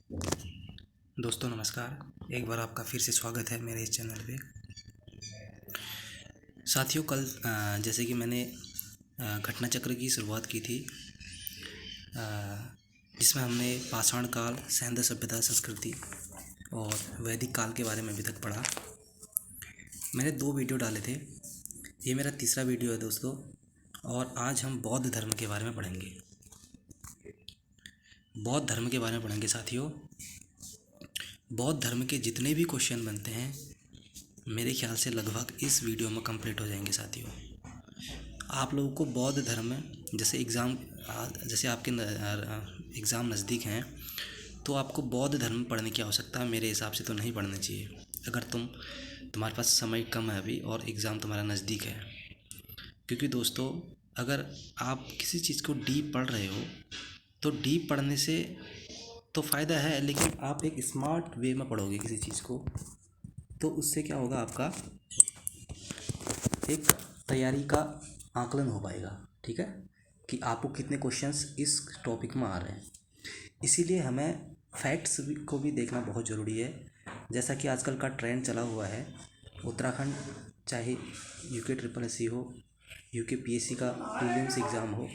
दोस्तों नमस्कार। एक बार आपका फिर से स्वागत है मेरे इस चैनल पे। साथियों कल जैसे कि मैंने घटना चक्र की शुरुआत की थी, जिसमें हमने पाषाण काल, सैन्य सभ्यता, संस्कृति और वैदिक काल के बारे में अभी तक पढ़ा। मैंने 2 वीडियो डाले थे, ये मेरा तीसरा वीडियो है दोस्तों। और आज हम बौद्ध धर्म के बारे में पढ़ेंगे। बौद्ध धर्म के बारे में पढ़ेंगे साथियों। बौद्ध धर्म के जितने भी क्वेश्चन बनते हैं मेरे ख्याल से लगभग इस वीडियो में कंप्लीट हो जाएंगे साथियों। आप लोगों को बौद्ध धर्म जैसे जैसे आपके एग्ज़ाम नज़दीक हैं, तो आपको बौद्ध धर्म पढ़ने की आवश्यकता मेरे हिसाब से तो नहीं पढ़नी चाहिए। अगर तुम्हारे पास समय कम है अभी और एग्ज़ाम तुम्हारा नज़दीक है, क्योंकि दोस्तों अगर आप किसी चीज़ को डीप पढ़ रहे हो तो डीप पढ़ने से तो फ़ायदा है, लेकिन आप एक स्मार्ट वे में पढ़ोगे किसी चीज़ को तो उससे क्या होगा, आपका एक तैयारी का आकलन हो पाएगा। ठीक है, कि आपको कितने क्वेश्चंस इस टॉपिक में आ रहे हैं। इसीलिए हमें फैक्ट्स को भी देखना बहुत ज़रूरी है। जैसा कि आजकल का ट्रेंड चला हुआ है, उत्तराखंड चाहे यूके ट्रिपल एस सी हो, यूके पीएससी का प्रीलिम्स एग्ज़ाम हो।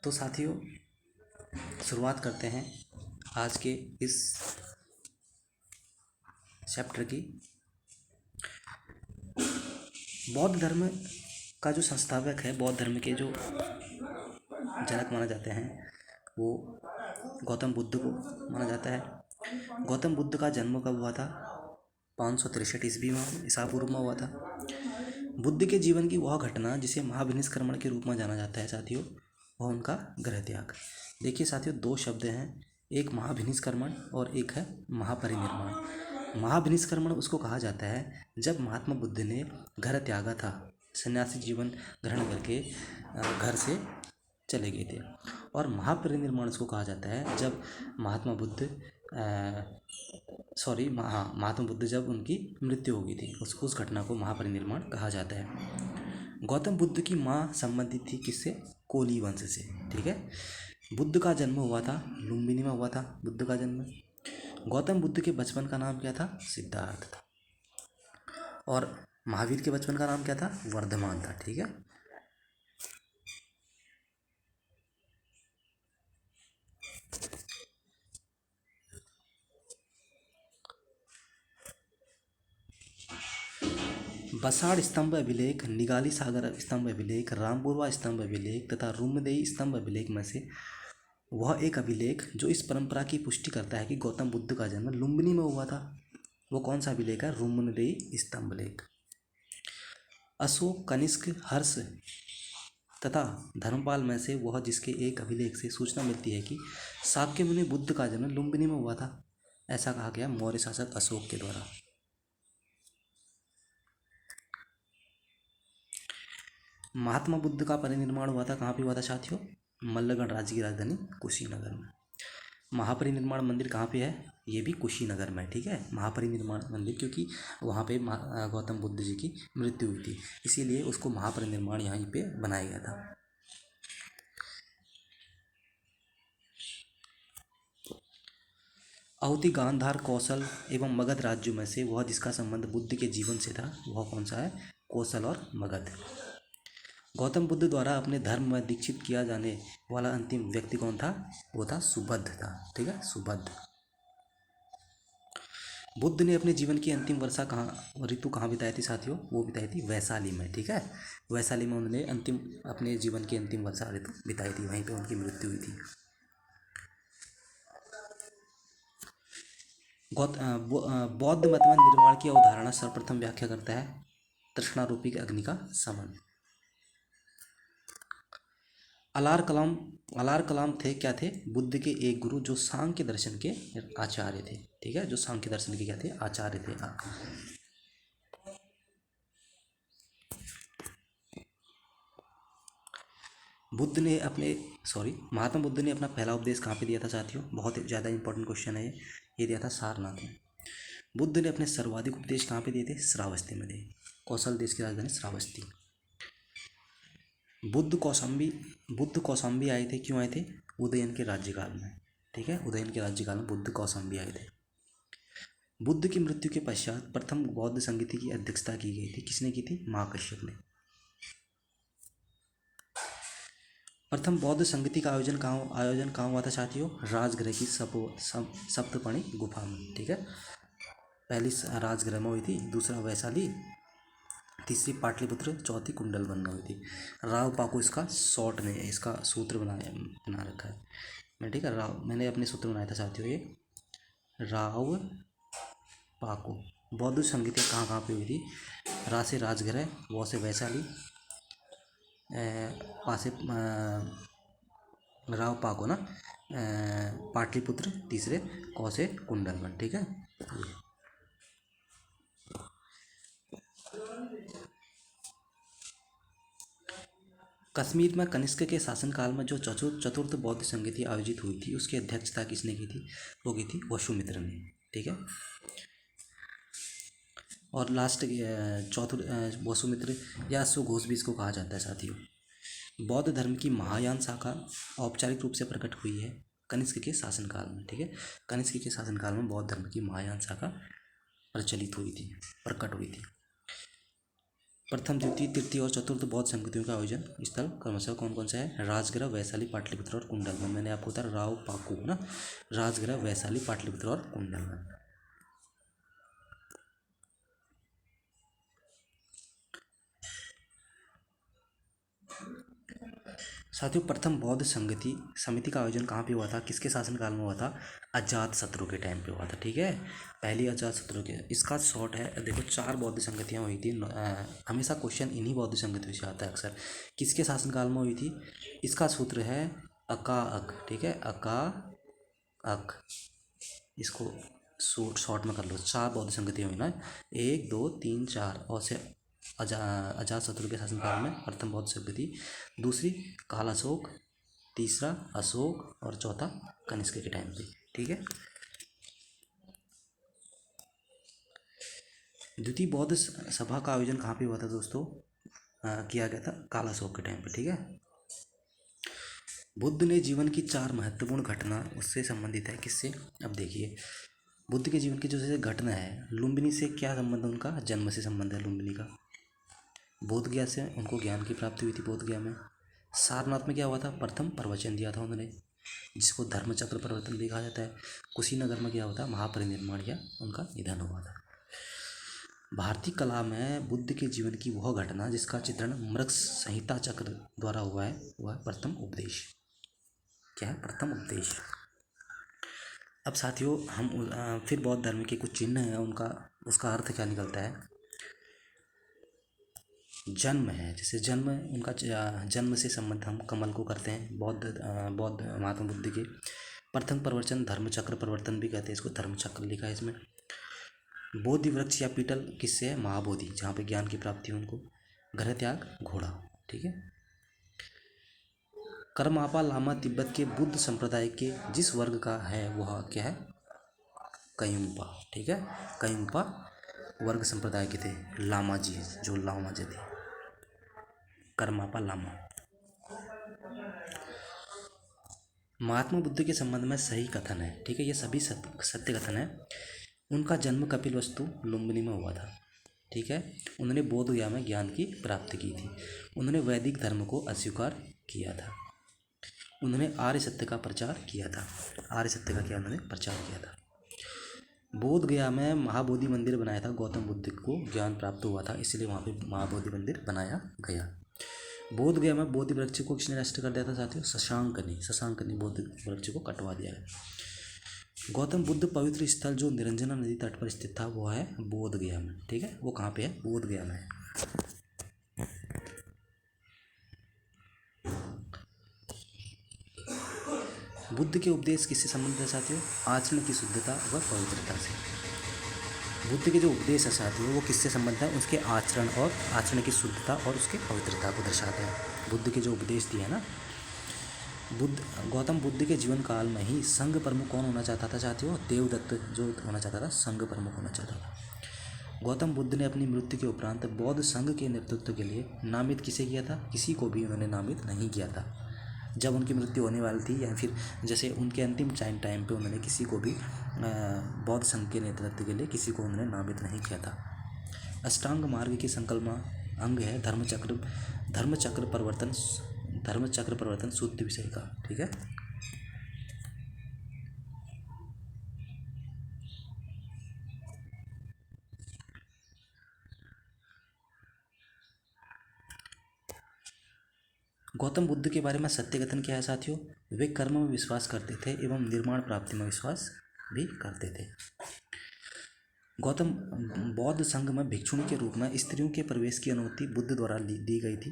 तो साथियों शुरुआत करते हैं आज के इस चैप्टर की। बौद्ध धर्म का जो संस्थापक है, बौद्ध धर्म के जो जनक माना जाते हैं, वो गौतम बुद्ध को माना जाता है। गौतम बुद्ध का जन्म कब हुआ था? 563 ईस्वी में, ईसा पूर्व में हुआ था। बुद्ध के जीवन की वह घटना जिसे महाभिनिष्क्रमण के रूप में जाना जाता है साथियों, वह उनका गृह त्याग। देखिए साथियों, 2 शब्द हैं, एक महाभिनिष्क्रमण और एक है महापरिनिर्वाण। महाभिनिष्क्रमण उसको कहा जाता है जब महात्मा बुद्ध ने घर त्यागा था, सन्यासी जीवन ग्रहण करके घर से चले गए थे। और महापरिनिर्वाण उसको कहा जाता है जब महात्मा बुद्ध महात्मा बुद्ध जब उनकी मृत्यु हो गई थी, उस घटना को महापरिनिर्वाण कहा जाता है। गौतम बुद्ध की माँ संबंधित थी किससे? कोली वंश से। ठीक है, बुद्ध का जन्म हुआ था लुम्बिनी में हुआ था बुद्ध का जन्म। गौतम बुद्ध के बचपन का नाम क्या था? सिद्धार्थ था। और महावीर के बचपन का नाम क्या था? वर्धमान था। ठीक है, बसाड़ स्तंभ अभिलेख, निगाली सागर स्तंभ अभिलेख, रामपुरवा स्तंभ अभिलेख तथा रुमदेई स्तंभ अभिलेख में से वह एक अभिलेख जो इस परंपरा की पुष्टि करता है कि गौतम बुद्ध का जन्म लुम्बिनी में हुआ था, वो कौन सा अभिलेख है? रुमदेई स्तंभ लेख। अशोक, कनिष्क, हर्ष तथा धर्मपाल में से वह जिसके एक अभिलेख से सूचना मिलती है कि शाक्यमुनि बुद्ध का जन्म लुम्बिनी में हुआ था, ऐसा कहा गया मौर्य शासक अशोक के द्वारा। महात्मा बुद्ध का परिनिर्माण हुआ था, कहाँ पे हुआ था साथियों? मल्लगढ़ राज्य की राजधानी कुशीनगर में। महापरिनिर्माण मंदिर कहाँ पे है? ये भी कुशीनगर में। ठीक है, महापरिनिर्माण मंदिर, क्योंकि वहाँ पे गौतम बुद्ध जी की मृत्यु हुई थी, इसीलिए उसको महापरिनिर्माण यहीं पे बनाया गया था। अवधि, गांधार, कौशल एवं मगध राज्यों में से वह जिसका संबंध बुद्ध के जीवन से था, वह कौन सा है? कौशल और मगध। गौतम बुद्ध द्वारा अपने धर्म में दीक्षित किया जाने वाला अंतिम व्यक्ति कौन था? वो था सुबद्ध था। ठीक है, सुबद्ध। बुद्ध ने अपने जीवन की अंतिम वर्षा ऋतु कहाँ बिताई थी साथियों? वो बिताई थी वैशाली में। ठीक है, वैशाली में उन्होंने अपने जीवन की अंतिम वर्षा ऋतु बिताई थी, वहीं पे उनकी मृत्यु हुई थी। बौद्ध मत में निर्वाण की अवधारणा सर्वप्रथम व्याख्या करता है तृष्णारूपी अग्नि का समन। अलार कलाम थे क्या थे? बुद्ध के एक गुरु जो सांख्य दर्शन के आचार्य थे। ठीक है, जो सांख्य दर्शन के क्या थे? आचार्य थे। महात्मा बुद्ध ने अपना पहला उपदेश कहाँ पे दिया था साथियों? बहुत ज़्यादा इंपॉर्टेंट क्वेश्चन है ये दिया था सारनाथ में। बुद्ध ने अपने सर्वाधिक उपदेश कहाँ पे दिए थे? श्रावस्ती में दिए। कौशल देश की राजधानी श्रावस्ती। बुद्ध कौशाम्बी आए थे, क्यों आए थे? उदयन के राज्यकाल में, ठीक है, उदयन के राज्यकाल में बुद्ध कौशाम्बी आए थे। बुद्ध की मृत्यु के पश्चात प्रथम बौद्ध संगति की अध्यक्षता की गई थी। किसने की थी? महाकश्यप ने। प्रथम बौद्ध संगति का आयोजन कहाँ हुआ था साथियों? राजगृह की सप्तपर्णी गुफा में, ठीक है। पहली राजगृह में हुई थी, दूसरा वैशाली, तीसरी पाटलिपुत्र, चौथी कुंडलवन में हुई थी। राव पाको इसका शॉर्ट ने इसका सूत्र बना रखा है मैं, ठीक है। मैंने अपने सूत्र बनाया था साथियों, ये राव पाको। बौद्ध संगीत कहाँ कहाँ पे हुई थी? रा से राजगृह, वौ से वैशाली, पा से राव पाको ना, पाटलिपुत्र, तीसरे कौ से कुंडलवन, ठीक है। कश्मीर में कनिष्क के शासनकाल में जो चतुर्थ बौद्ध संगति आयोजित हुई थी, उसकी अध्यक्षता किसने की थी? वो की थी वसुमित्र ने, ठीक है। और लास्ट वसुमित्र या सुघोष भी इसको कहा जाता है साथियों। बौद्ध धर्म की महायान शाखा औपचारिक रूप से प्रकट हुई है कनिष्क के शासनकाल में, ठीक है। कनिष्क के शासनकाल में बौद्ध धर्म की महायान शाखा प्रकट हुई थी। प्रथम, द्वितीय, तृतीय और चतुर्थ बौद्ध संगतियों का आयोजन स्थल क्रमशः कौन कौन सा है? राजगृह, वैशाली, पाटलिपुत्र और कुंडलवन। मैंने आपको बताया राव पाकू ना, राजगृह, वैशाली, पाटलिपुत्र और कुंडलवन। साथियों, प्रथम बौद्ध समिति का आयोजन कहाँ पे हुआ था? किसके शासनकाल में हुआ था? अजातशत्रु के टाइम पे हुआ था, ठीक है। पहली अजातशत्रु के, इसका शॉर्ट है, देखो 4 बौद्ध संगतियाँ हुई थी। हमेशा क्वेश्चन इन्हीं बौद्ध संगतियों से आता है अक्सर। किसके शासनकाल में हुई थी? इसका सूत्र है अका अक, ठीक है, अका अक। इसको शॉर्ट में कर लो। 4 बौद्ध संगतियाँ हुई ना, 1 2 3 4, और से अजातशत्रु के शासनकाल में प्रथम बौद्ध संगति, दूसरी काल अशोक, तीसरा अशोक और चौथा कनिष्क के टाइम पे, ठीक है। द्वितीय बौद्ध सभा का आयोजन कहाँ पे हुआ था दोस्तों? किया गया था काल अशोक के टाइम पे, ठीक है। बुद्ध ने जीवन की 4 महत्वपूर्ण घटना उससे संबंधित है। किससे? अब देखिए, बुद्ध के जीवन की जो घटना है, लुम्बिनी से क्या संबंध है उनका? जन्म से संबंध है लुम्बिनी का। बोध गया से उनको ज्ञान की प्राप्ति हुई थी, बोध गया में। सारनाथ में क्या हुआ था? प्रथम प्रवचन दिया था उन्होंने, जिसको धर्मचक्र प्रवर्तन भी कहा जाता है। कुशीनगर में क्या हुआ था? महापरिनिर्वाण या उनका निधन हुआ था। भारतीय कला में बुद्ध के जीवन की वह घटना जिसका चित्रण मृग संहिता चक्र द्वारा हुआ है, वह प्रथम उपदेश। क्या है? प्रथम उपदेश। अब साथियों, हम फिर बौद्ध धर्म के कुछ चिन्ह हैं, उसका अर्थ क्या निकलता है? जन्म है, जैसे जन्म, उनका जन्म से संबंध हम कमल को करते हैं। बौद्ध महात्मा बुद्ध के प्रथम प्रवचन धर्मचक्र प्रवर्तन भी कहते हैं इसको, धर्मचक्र लिखा है इसमें। बोधि वृक्ष या पीटल किससे है? महाबोधि, जहाँ पे ज्ञान की प्राप्ति हो उनको। गृह त्याग, घोड़ा, ठीक है। करमापा लामा तिब्बत के बुद्ध संप्रदाय के जिस वर्ग का है वह क्या है? कयुम्पा, ठीक है। कयुम्पा वर्ग संप्रदाय के थे लामा जी, जो लामा जी थे, करमापा लामा। महात्मा बुद्ध के संबंध में सही कथन है, ठीक है, ये सभी सत्य कथन है। उनका जन्म कपिलवस्तु लुम्बिनी में हुआ था, ठीक है। उन्होंने बोध गया में ज्ञान की प्राप्ति की थी। उन्होंने वैदिक धर्म को अस्वीकार किया था। उन्होंने आर्य सत्य का प्रचार किया था। आर्य सत्य का क्या उन्होंने प्रचार किया था। बोध गया में महाबोधि मंदिर बनाया था। गौतम बुद्ध को ज्ञान प्राप्त हुआ था, इसलिए वहाँ पे महाबोधि मंदिर बनाया गया। बोध गया में बोधि वृक्ष को किसने नष्ट कर दिया था साथियों? शशांक ने बोधि वृक्ष को कटवा दिया है। गौतम बुद्ध पवित्र स्थल जो निरंजना नदी तट पर स्थित था वो है बोध गया में, ठीक है। वो कहाँ पे है? बोध गया में है। बुद्ध के उपदेश किससे संबंधित है साथियों? आचरण की शुद्धता व पवित्रता से। बुद्ध के जो उपदेश है साथियों वो किससे संबंधित है? उसके आचरण की शुद्धता और उसके पवित्रता को दर्शाते हैं। बुद्ध के जो उपदेश दिए हैं ना, गौतम बुद्ध के जीवन काल में ही संघ प्रमुख कौन होना चाहता था साथियों? देवदत्त जो होना चाहता था, संघ प्रमुख होना चाहता था। गौतम बुद्ध ने अपनी मृत्यु के उपरांत बौद्ध संघ के नेतृत्व के लिए नामित किसे किया था? किसी को भी उन्होंने नामित नहीं किया था। जब उनकी मृत्यु होने वाली थी या फिर जैसे उनके अंतिम टाइम पे उन्होंने किसी को भी बौद्ध संघ के नेतृत्व के लिए किसी को उन्होंने नामित नहीं किया था। अष्टांग मार्ग की संकल्पना अंग है धर्मचक्र परिवर्तन शुद्ध विषय का। ठीक है। गौतम बुद्ध के बारे में सत्य कथन क्या है साथियों? वे कर्म में विश्वास करते थे एवं निर्माण प्राप्ति में विश्वास भी करते थे। गौतम बौद्ध संघ में भिक्षुणी के रूप में स्त्रियों के प्रवेश की अनुमति बुद्ध द्वारा दी गई थी,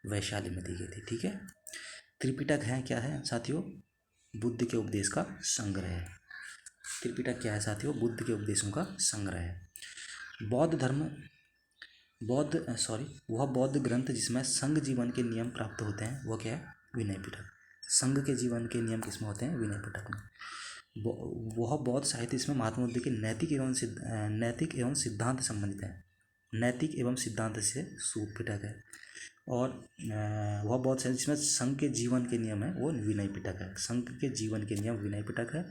वैशाली में दी गई थी। ठीक है। त्रिपिटक है क्या है साथियों? बुद्ध के उपदेश का संग्रह है। त्रिपिटक क्या है साथियों? बुद्ध के उपदेशों का संग्रह है। वह बौद्ध ग्रंथ जिसमें संघ जीवन के नियम प्राप्त होते हैं वह क्या है? विनय पिटक। संघ के जीवन के नियम किसमें होते हैं? विनय पिटक में। वह बौद्ध साहित्य इसमें महात्मा बुद्ध के नैतिक एवं सिद्धांत संबंधित है। नैतिक एवं सिद्धांत से सूत पिटक है। और वह बौद्ध साहित्य जिसमें संघ के जीवन के नियम है वो विनय पिटक है। संघ के जीवन के नियम विनय पिटक है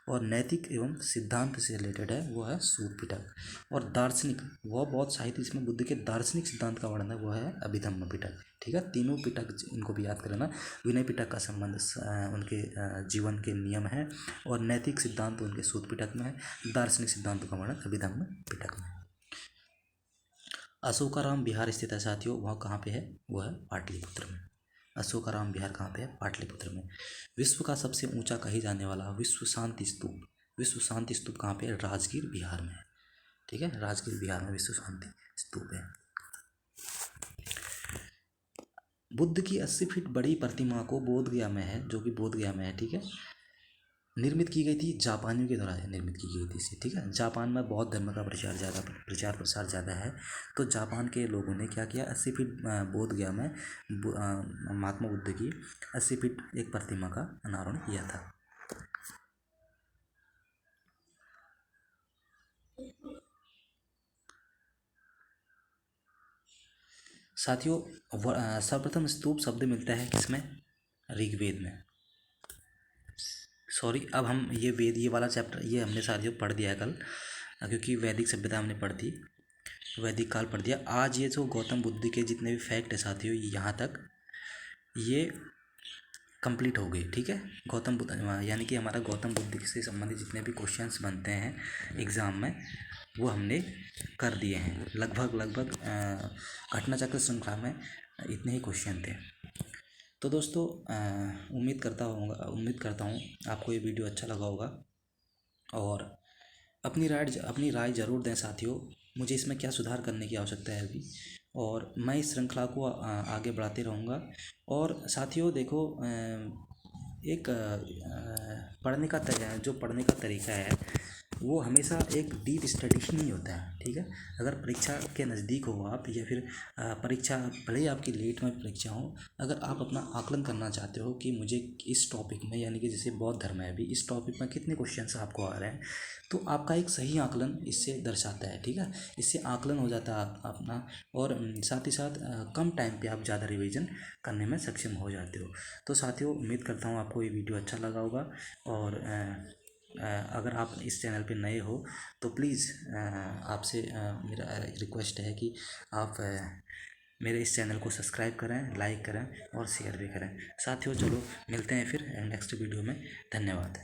और नैतिक एवं सिद्धांत से रिलेटेड है वो है सूत पिटक। और दार्शनिक, वह बौद्ध साहित्य जिसमें बुद्ध के दार्शनिक सिद्धांत का वर्णन है वो है अभिधम्म पिटक। ठीक है। तीनों पिटक इनको भी याद करना। विनय पिटक का संबंध उनके जीवन के नियम है और नैतिक सिद्धांत उनके सूत पिटक में है। दार्शनिक सिद्धांतों का वर्णन अभिधम्म पिटक में है। अशोकाराम विहार स्थित है साथियों, वह कहाँ पे है? वह है पाटलिपुत्र में। अशोकाराम विहार कहाँ पे है? पाटलिपुत्र में। विश्व का सबसे ऊंचा कही जाने वाला विश्व शांति स्तूप कहाँ पे है? राजगीर बिहार में है। ठीक है। राजगीर बिहार में विश्व शांति स्तूप है। बुद्ध की 80 फीट बड़ी प्रतिमा को बोधगया में है, जो कि बोधगया में है। ठीक है। निर्मित की गई थी जापानियों के द्वारा निर्मित की गई थी इसे। ठीक है। जापान में बौद्ध धर्म का प्रचार प्रसार ज़्यादा है, तो जापान के लोगों ने क्या किया? 80 फीट बोधगया में महात्मा बुद्ध की 80 फीट एक प्रतिमा का अनावरण किया था। साथियों सर्वप्रथम स्तूप शब्द मिलता है किसमें? ऋग्वेद में। सॉरी, अब हम ये वाला चैप्टर ये हमने साथियों पढ़ दिया है कल, क्योंकि वैदिक सभ्यता हमने पढ़ दी, वैदिक काल पढ़ दिया। आज ये जो गौतम बुद्ध के जितने भी फैक्ट है साथियों यहाँ तक ये कंप्लीट हो गई। ठीक है। गौतम बुद्ध यानी कि हमारा गौतम बुद्ध से संबंधित जितने भी क्वेश्चंस बनते हैं एग्ज़ाम में वो हमने कर दिए हैं। लगभग घटना चक्र श्रृंखला में इतने ही क्वेश्चन थे। तो दोस्तों उम्मीद करता हूँ आपको ये वीडियो अच्छा लगा होगा और अपनी राय ज़रूर दें साथियों, मुझे इसमें क्या सुधार करने की आवश्यकता है अभी, और मैं इस श्रृंखला को आगे बढ़ाते रहूँगा। और साथियों देखो एक पढ़ने का तरीका है वो हमेशा एक डीप स्टडी ही नहीं होता है। ठीक है। अगर परीक्षा के नज़दीक हो आप या फिर परीक्षा भले ही आपकी लेट में परीक्षा हो, अगर आप अपना आकलन करना चाहते हो कि मुझे इस टॉपिक में यानी कि जैसे बौद्ध धर्म है अभी इस टॉपिक में कितने क्वेश्चन आपको आ रहे हैं, तो आपका एक सही आकलन इससे दर्शाता है। ठीक है। इससे आकलन हो जाता है अपना, और साथ ही साथ कम टाइम पे आप ज़्यादा रिवीजन करने में सक्षम हो जाते हो। तो साथियों उम्मीद करता हूँ आपको ये वीडियो अच्छा लगा होगा, और अगर आप इस चैनल पे नए हो तो प्लीज़ आपसे मेरा रिक्वेस्ट है कि आप मेरे इस चैनल को सब्सक्राइब करें, लाइक करें और शेयर भी करें। साथियों चलो मिलते हैं फिर नेक्स्ट वीडियो में। धन्यवाद।